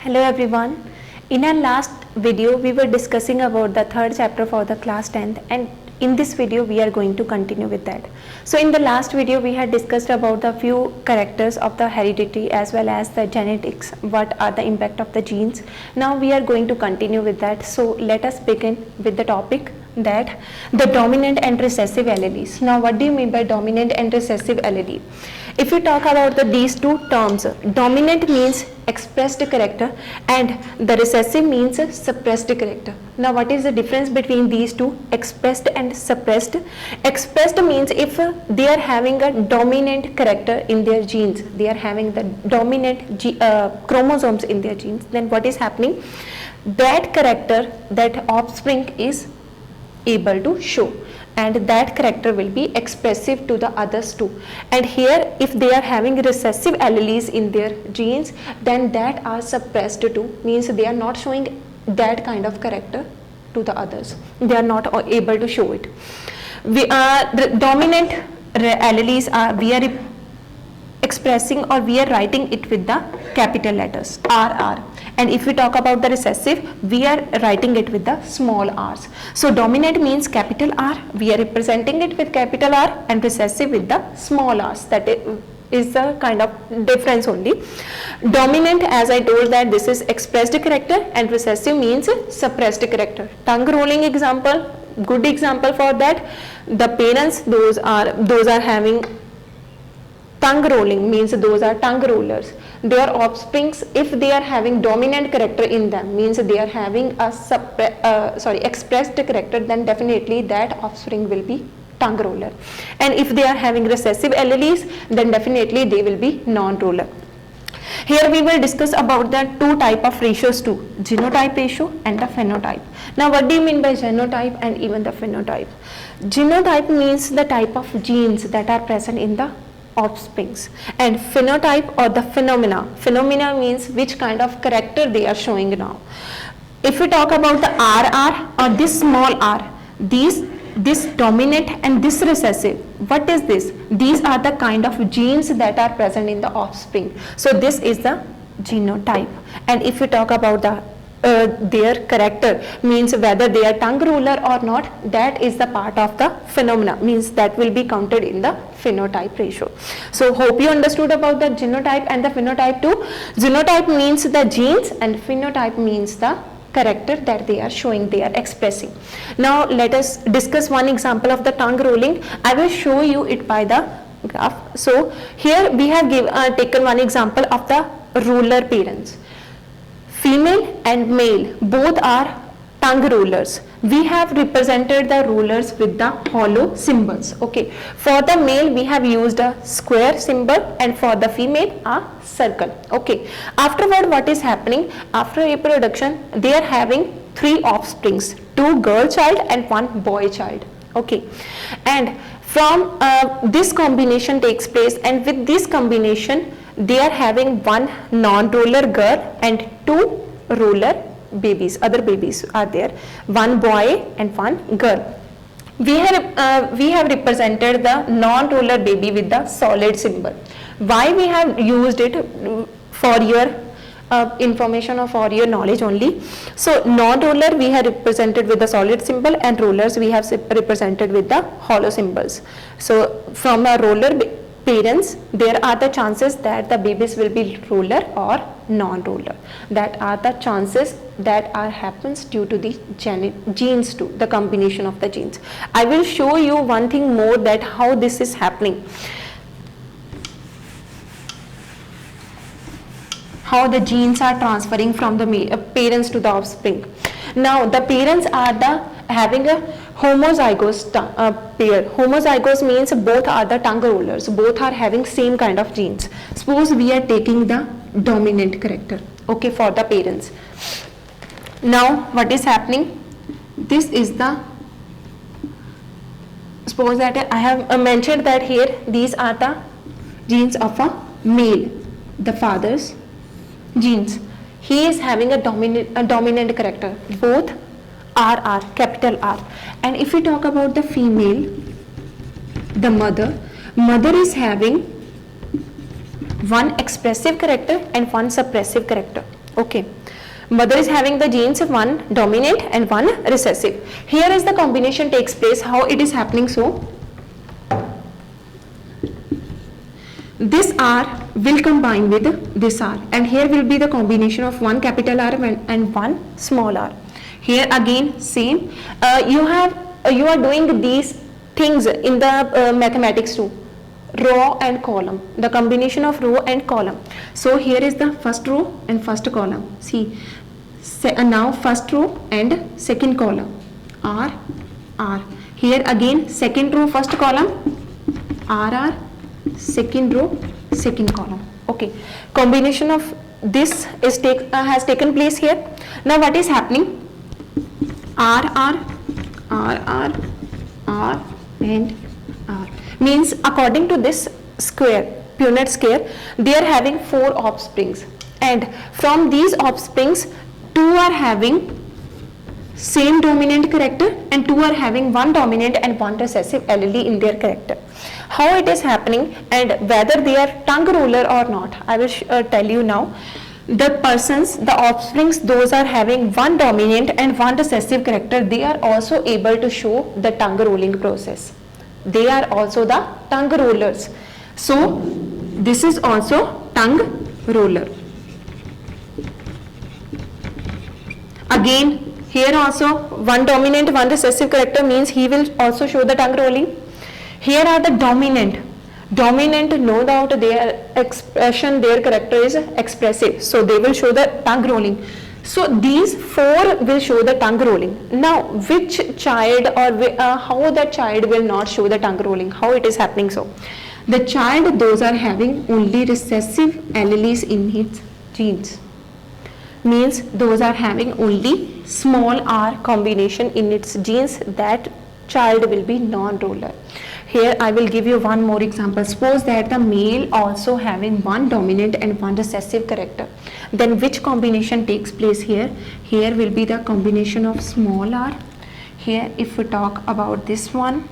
Hello everyone. In our last video we were discussing about the third chapter for the class 10th, and in this video we are going to continue with that. So in the last video we had discussed about the few characters of the heredity as well as the genetics, what are the impact of the genes. Now we are going to continue with that. So let us begin with the topic, that the dominant and recessive alleles. Now what do you mean by dominant and recessive allele? If you talk about these two terms, dominant means expressed character and the recessive means suppressed character. Now what is the difference between these two, expressed and suppressed? Expressed means if they are having a dominant character in their genes, they are having the dominant chromosomes in their genes, then what is happening? That character, that offspring is able to show, and that character will be expressive to the others too. And here if they are having recessive alleles in their genes, then that are suppressed too, means they are not showing that kind of character to the others, they are not able to show it. The dominant alleles are, we are expressing or we are writing it with the capital letters RR, and if we talk about the recessive, we are writing it with the small r's. So dominant means capital R, we are representing it with capital R, and recessive with the small r's. That is the kind of difference only. Dominant, as I told, that this is expressed character, and recessive means suppressed character. Tongue rolling example, good example for that. The parents, those are having tongue rolling, means those are tongue rollers. Their offsprings, if they are having dominant character in them, means they are having a expressed character, then definitely that offspring will be tongue roller. And if they are having recessive alleles, then definitely they will be non-roller. Here we will discuss about the two type of ratios too, genotype ratio and the phenotype. Now what do you mean by genotype and even the phenotype? Genotype means the type of genes that are present in the offsprings, and phenotype or the phenomena means which kind of character they are showing now. If we talk about the RR or this small r, this dominant and this recessive, what is this? These are the kind of genes that are present in the offspring. So this is the genotype. And if we talk about the their character, means whether they are tongue roller or not, that is the part of the phenomena, means that will be counted in the phenotype ratio. So hope you understood about the genotype and the phenotype too. Genotype means the genes and phenotype means the character that they are showing, they are expressing. Now let us discuss one example of the tongue rolling. I will show you it by the graph. So here we have taken one example of the roller parents. Female and male both are tongue rollers. We have represented the rollers with the hollow symbols. Okay, for the male we have used a square symbol, and for the female a circle. Okay, afterward what is happening? After reproduction they are having three offsprings, two girl child and one boy child. Okay, and from this combination takes place, and with this combination they are having one non-roller girl and two roller babies, other babies are there, one boy and one girl. We have represented the non-roller baby with the solid symbol. Why we have used it? For your information or for your knowledge only. So non-roller we have represented with the solid symbol, and rollers we have represented with the hollow symbols. So from a roller parents, there are the chances that the babies will be roller or non-roller. That are the chances that happens due to the genes too, the combination of the genes. I will show you one thing more, that how this is happening, how the genes are transferring from the parents to the offspring. Now the parents are having a homozygous pair. Homozygous means both are the tongue rollers, both are having same kind of genes. Suppose we are taking the dominant character, okay, for the parents. Now what is happening? This is the, suppose that I have mentioned that here these are the genes of a male, the father's genes. He is having a dominant character, both RR, capital R. And if we talk about the female, the mother is having one expressive character and one suppressive character. Okay, mother is having the genes one dominant and one recessive. Here is the combination takes place. How it is happening? So this R will combine with this R, and here will be the combination of one capital R and one small r. Here again same. You are doing these things in the mathematics too. Row and column, the combination of row and column. So here is the first row and first column. See, now first row and second column, R, R. Here again second row first column, R, R, second row second column. Okay, combination of this is has taken place here. Now what is happening? R, R, R, R, R and R. Means according to this square, Punnett square, they are having 4 offsprings, and from these offsprings 2 are having same dominant character and 2 are having one dominant and one recessive allele in their character. How it is happening and whether they are tongue roller or not, I will tell you now. The persons, the offsprings, those are having one dominant and one recessive character, they are also able to show the tongue rolling process. They are also the tongue rollers. So this is also tongue roller. Again here also one dominant, one recessive character, means he will also show the tongue rolling. Here are the dominant, no doubt their expression, their character is expressive, so they will show the tongue rolling. So these 4 will show the tongue rolling. Now which child or how that child will not show the tongue rolling? How it is happening? So the child, those are having only recessive alleles in his genes, means those are having only small r combination in its genes, that child will be non-roller. Here I will give you one more example. Suppose that the male also having one dominant and one recessive character. Then which combination takes place here? Here will be the combination of small r. Here if we talk about this one,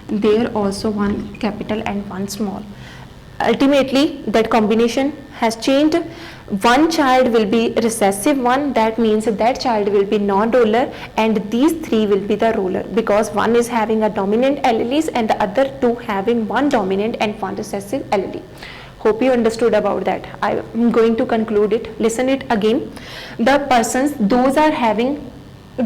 there also one capital and one small. Ultimately that combination has changed. One child will be recessive one, that means that child will be non-roller, and these 3 will be the roller, because one is having a dominant alleles and the other 2 having one dominant and one recessive allele. Hope you understood about that. I am going to conclude it. Listen it again. The persons, those are having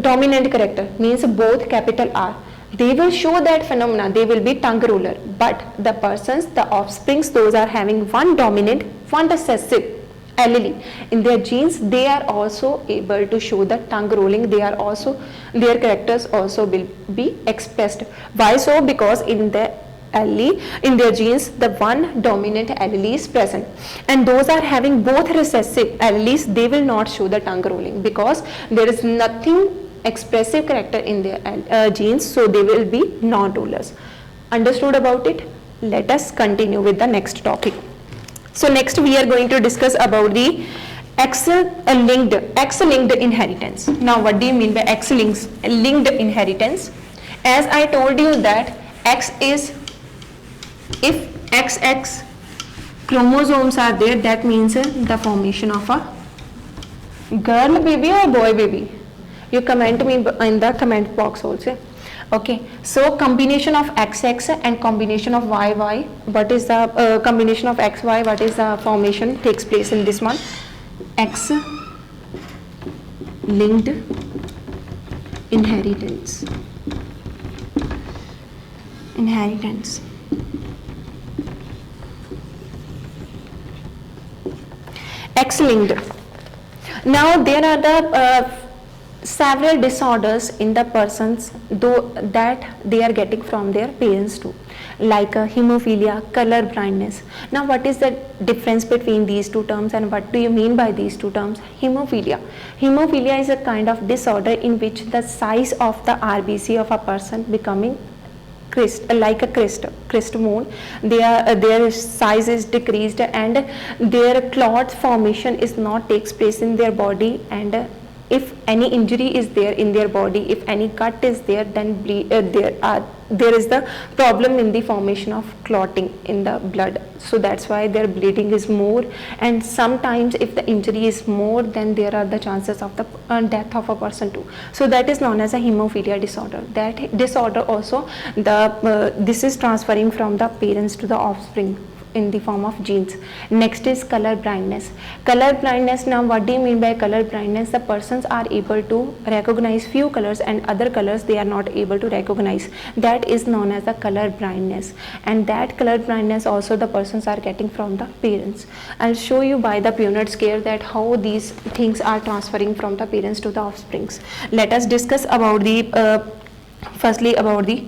dominant character, means both capital R, they will show that phenomena, they will be tongue roller. But the persons, the offsprings, those are having one dominant, one recessive allele in their genes, they are also able to show the tongue rolling. They are also, their characters also will be expressed. Why so? Because in the allele, in their genes, the one dominant allele is present, and those are having both recessive alleles, they will not show the tongue rolling because there is nothing expressive character in their genes, so they will be non-rulers. Understood about it? Let us continue with the next topic. So next we are going to discuss about the X-linked inheritance. Now what do you mean by X-linked inheritance? As I told you that X is, if XX chromosomes are there, that means the formation of a girl baby or boy baby. You comment me in the comment box also. Okay, so combination of XX and combination of YY, what is the combination of XY, what is the formation takes place in this one? X-linked inheritance. X-linked. Now there are the several disorders in the persons though that they are getting from their parents too, like hemophilia, color blindness. Now what is the difference between these two terms and what do you mean by these two terms? Hemophilia is a kind of disorder in which the size of the RBC of a person becoming like a crest moon, their size is decreased and their clot formation is not takes place in their body, and if any injury is there in their body, if any cut is there, then there is the problem in the formation of clotting in the blood. So that's why their bleeding is more, and sometimes if the injury is more, then there are the chances of the death of a person too. So that is known as a hemophilia disorder. That disorder also, this is transferring from the parents to the offspring in the form of genes. Next is color blindness. Color blindness, now what do you mean by color blindness? The persons are able to recognize few colors and other colors they are not able to recognize. That is known as the color blindness, and that color blindness also the persons are getting from the parents. I'll show you by the Punnett scale that how these things are transferring from the parents to the offsprings. Let us discuss about the firstly about the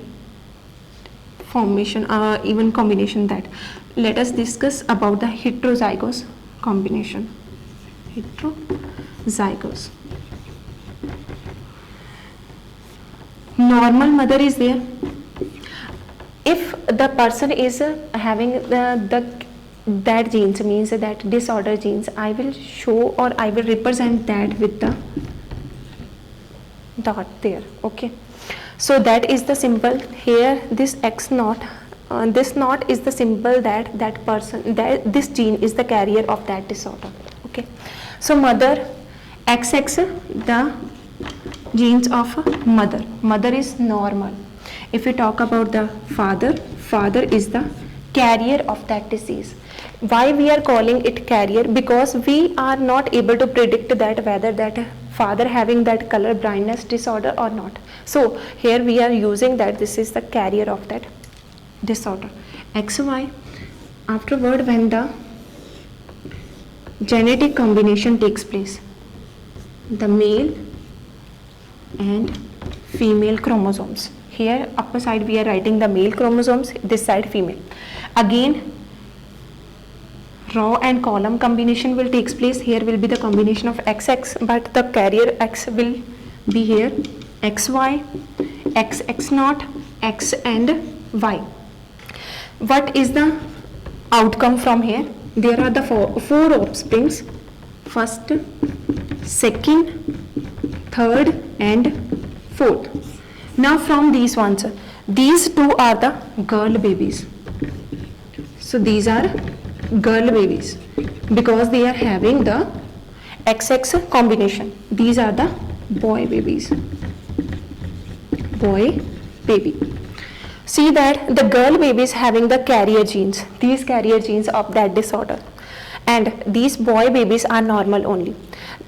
formation, even combination. That let us discuss about the heterozygous combination. Heterozygous. Normal mother is there. If the person is having that genes, means that disorder genes, I will show or I will represent that with the dot there. Okay. So that is the symbol here. This X naught, this naught is the symbol that this gene is the carrier of that disorder. Okay. So mother, XX, the genes of mother. Mother is normal. If we talk about the father, father is the carrier of that disease. Why we are calling it carrier? Because we are not able to predict that whether that father having that color blindness disorder or not. So here we are using that this is the carrier of that disorder. XY, afterward when the genetic combination takes place, the male and female chromosomes. Here upper side we are writing the male chromosomes, this side female. Again row and column combination will takes place. Here will be the combination of XX, but the carrier X will be here. XY, XX naught, X and Y. What is the outcome from here? There are the four offsprings, first, second, third and fourth. Now from these ones, these two are the girl babies. So these are girl babies because they are having the XX combination. These are the boy babies. Boy baby. See that the girl baby is having the carrier genes, these carrier genes of that disorder, and these boy babies are normal only.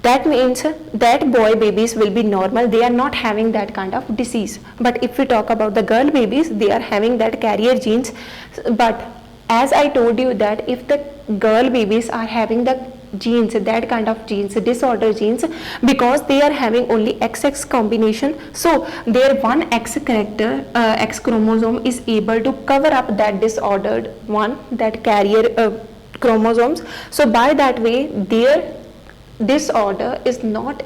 That means that boy babies will be normal, they are not having that kind of disease. But if we talk about the girl babies, they are having that carrier genes. But as I told you that if the girl babies are having the genes, that kind of genes, disorder genes, because they are having only XX combination, so their one X character, X chromosome is able to cover up that disordered one, that carrier chromosomes. So by that way their disorder is not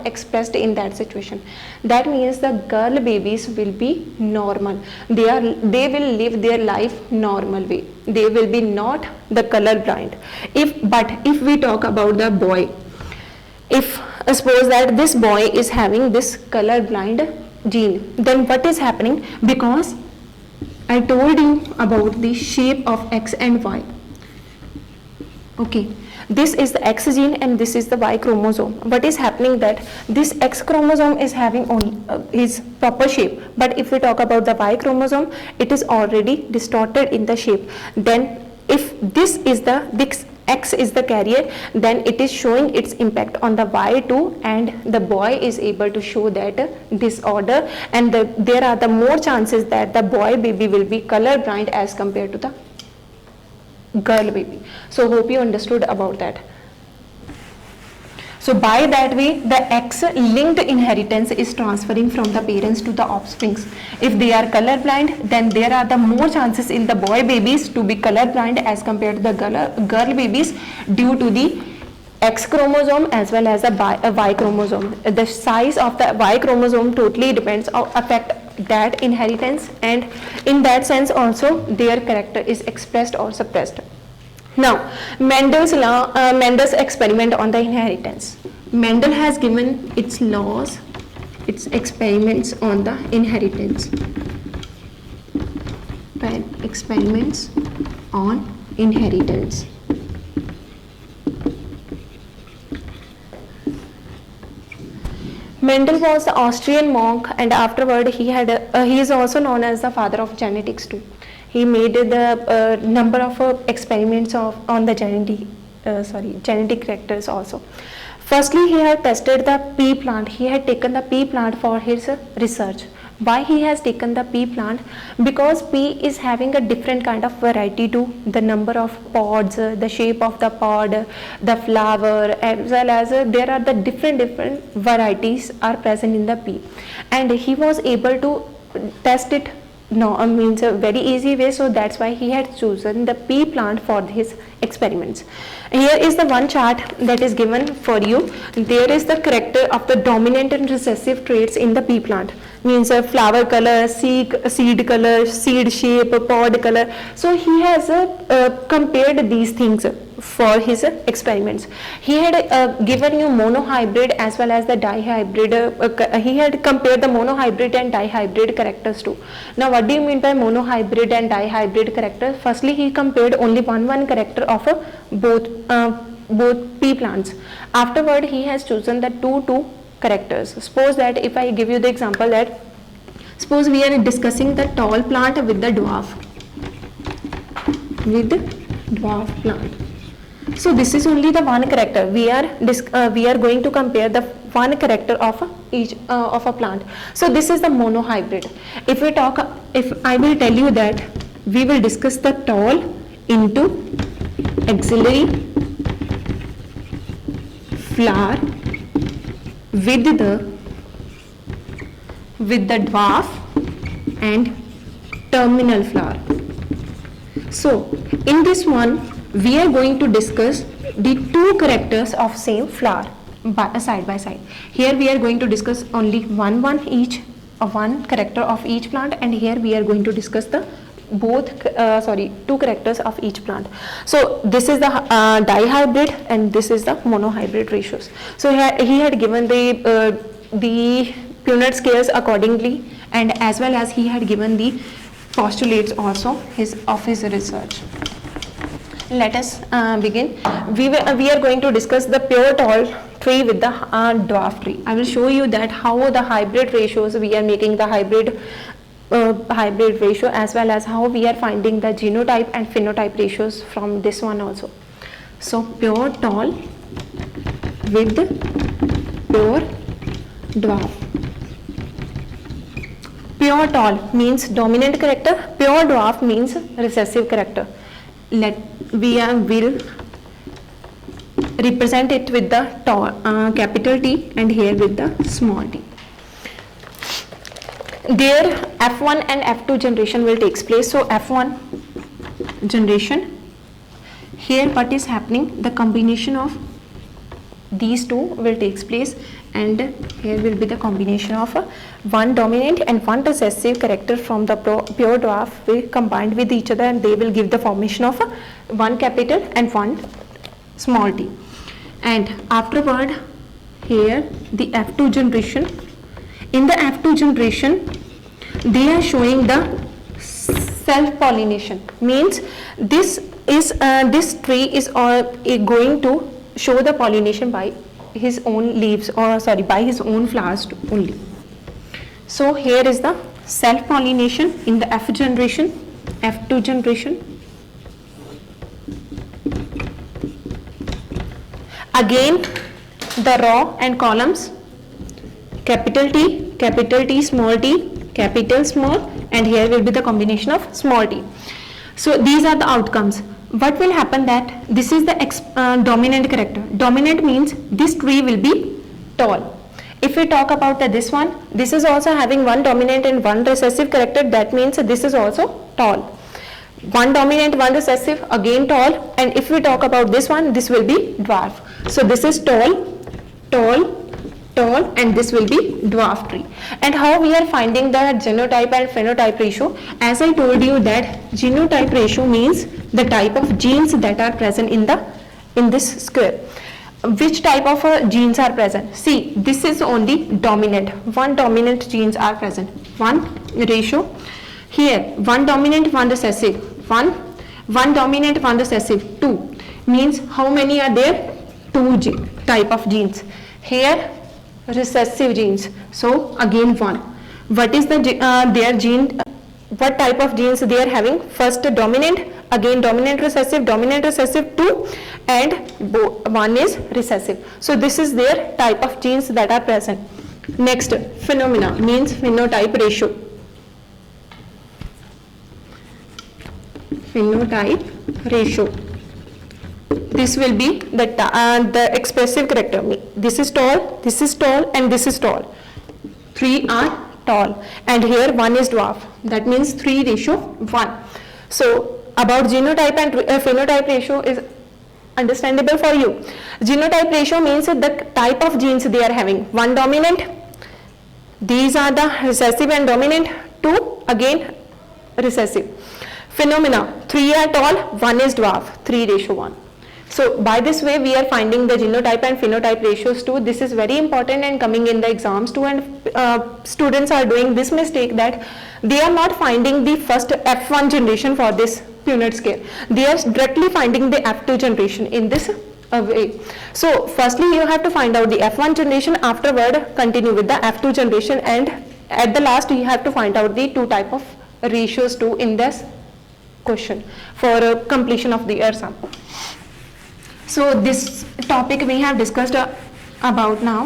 expressed in that situation. That means the girl babies will be normal. They will live their life normal way. They will be not the color blind. But if we talk about the boy, if suppose that this boy is having this color blind gene, then what is happening? Because I told you about the shape of X and Y. Okay. This is the X gene and this is the Y chromosome. What is happening that this X chromosome is having only his proper shape, but if we talk about the Y chromosome, it is already distorted in the shape. Then if this X is the carrier, then it is showing its impact on the Y too, and the boy is able to show that disorder, and there are the more chances that the boy baby will be color blind as compared to the girl baby. So hope you understood about that. So by that way the X linked inheritance is transferring from the parents to the offsprings. If they are color blind, then there are the more chances in the boy babies to be color blind as compared to the girl babies due to the X chromosome as well as the Y chromosome. The size of the Y chromosome totally depends on affect that inheritance, and in that sense also their character is expressed or suppressed. Now, Mendel's law, Mendel's experiment on the inheritance. Mendel has given its laws, its experiments on the inheritance. Experiments on inheritance. Mendel was the Austrian monk, and afterward he is also known as the father of genetics too. He made the number of experiments on the genetic characters also. Firstly, he had tested the pea plant. He had taken the pea plant for his research. Why he has taken the pea plant? Because pea is having a different kind of variety to the number of pods, the shape of the pod, the flower, as well as there are the different varieties are present in the pea, and he was able to test it. No, means a very easy way, so that's why he had chosen the pea plant for his experiments. Here is the one chart that is given for you. There is the character of the dominant and recessive traits in the pea plant, means a flower color, seed color, seed shape, pod color. So he has compared these things for his experiments. He had given you monohybrid as well as the dihybrid. He had compared the monohybrid and dihybrid characters too. Now what do you mean by monohybrid and dihybrid character? Firstly, he compared only one character of both pea plants. Afterward, he has chosen the two characters. Suppose that if I give you the example that suppose we are discussing the tall plant with the dwarf plant. So this is only the one character. We are going to compare the one character of each of a plant. So this is the monohybrid. If I will tell you that we will discuss the tall into axillary flower with the dwarf and terminal flower. So in this one we are going to discuss the two characters of same flower side by side. Here we are going to discuss only one character of each plant, and here we are going to discuss the two characters of each plant. So this is the dihybrid and this is the monohybrid ratios. So here he had given the Punnett scales accordingly, and as well as he had given the postulates also of his research. Let us begin. We are going to discuss the pure tall tree with the dwarf tree. I will show you that how the hybrid ratios we are making the hybrid ratio, as well as how we are finding the genotype and phenotype ratios from this one also. So pure tall with pure dwarf. Pure tall means dominant character, pure dwarf means recessive character. We will represent it with the capital T and here with the small t. There F1 and F2 generation will take place. So F1 generation, here what is happening, the combination of these two will take place, and here will be the combination of one dominant and one recessive character from the pure dwarf will combined with each other, and they will give the formation of one capital and one small t. And afterward, here the F2 generation. In the F2 generation, they are showing the self-pollination. Means this tree is going to show the pollination by his own leaves, or by his own flowers only. So here is the self-pollination in the F2 generation. Again, the row and columns, capital T, small t, capital small, and here will be the combination of small t. So these are the outcomes. What will happen that this is the dominant character. Dominant means this tree will be tall. If we talk about this one, this is also having one dominant and one recessive character. That means this is also tall. One dominant, one recessive, again tall. And if we talk about this one, this will be dwarf. So this is tall, tall, and this will be dwarf tree. And how we are finding the genotype and phenotype ratio? As I told you that genotype ratio means the type of genes that are present in this square. Which type of genes are present? See, this is only dominant. One dominant genes are present. One ratio. Here, one dominant, one recessive. One dominant, one recessive. Two. Means how many are there? Two type of genes. Here, recessive genes. So again one. What is the their gene? What type of genes they are having? First dominant, again dominant recessive 2, and one is recessive. So this is their type of genes that are present. Next, phenomena means phenotype ratio. Phenotype ratio. This will be the expressive character. This is tall, and this is tall. 3 are tall, and here 1 is dwarf. That means 3:1. So about genotype and phenotype ratio is understandable for you. Genotype ratio means the type of genes they are having. One dominant, these are the recessive and dominant. 2 again recessive. Phenomena, 3 are tall, 1 is dwarf. 3:1. So by this way we are finding the genotype and phenotype ratios too. This is very important and coming in the exams too, and students are doing this mistake that they are not finding the first F1 generation for this Punnett scale. They are directly finding the F2 generation in this way. So firstly you have to find out the F1 generation, afterward continue with the F2 generation, and at the last you have to find out the 2 type of ratios too in this question for completion of the year sum. So this topic we have discussed about now.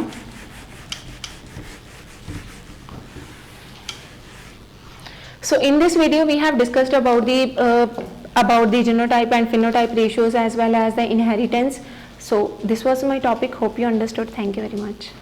So in this video we have discussed about the genotype and phenotype ratios as well as the inheritance. So this was my topic. Hope you understood. Thank you very much.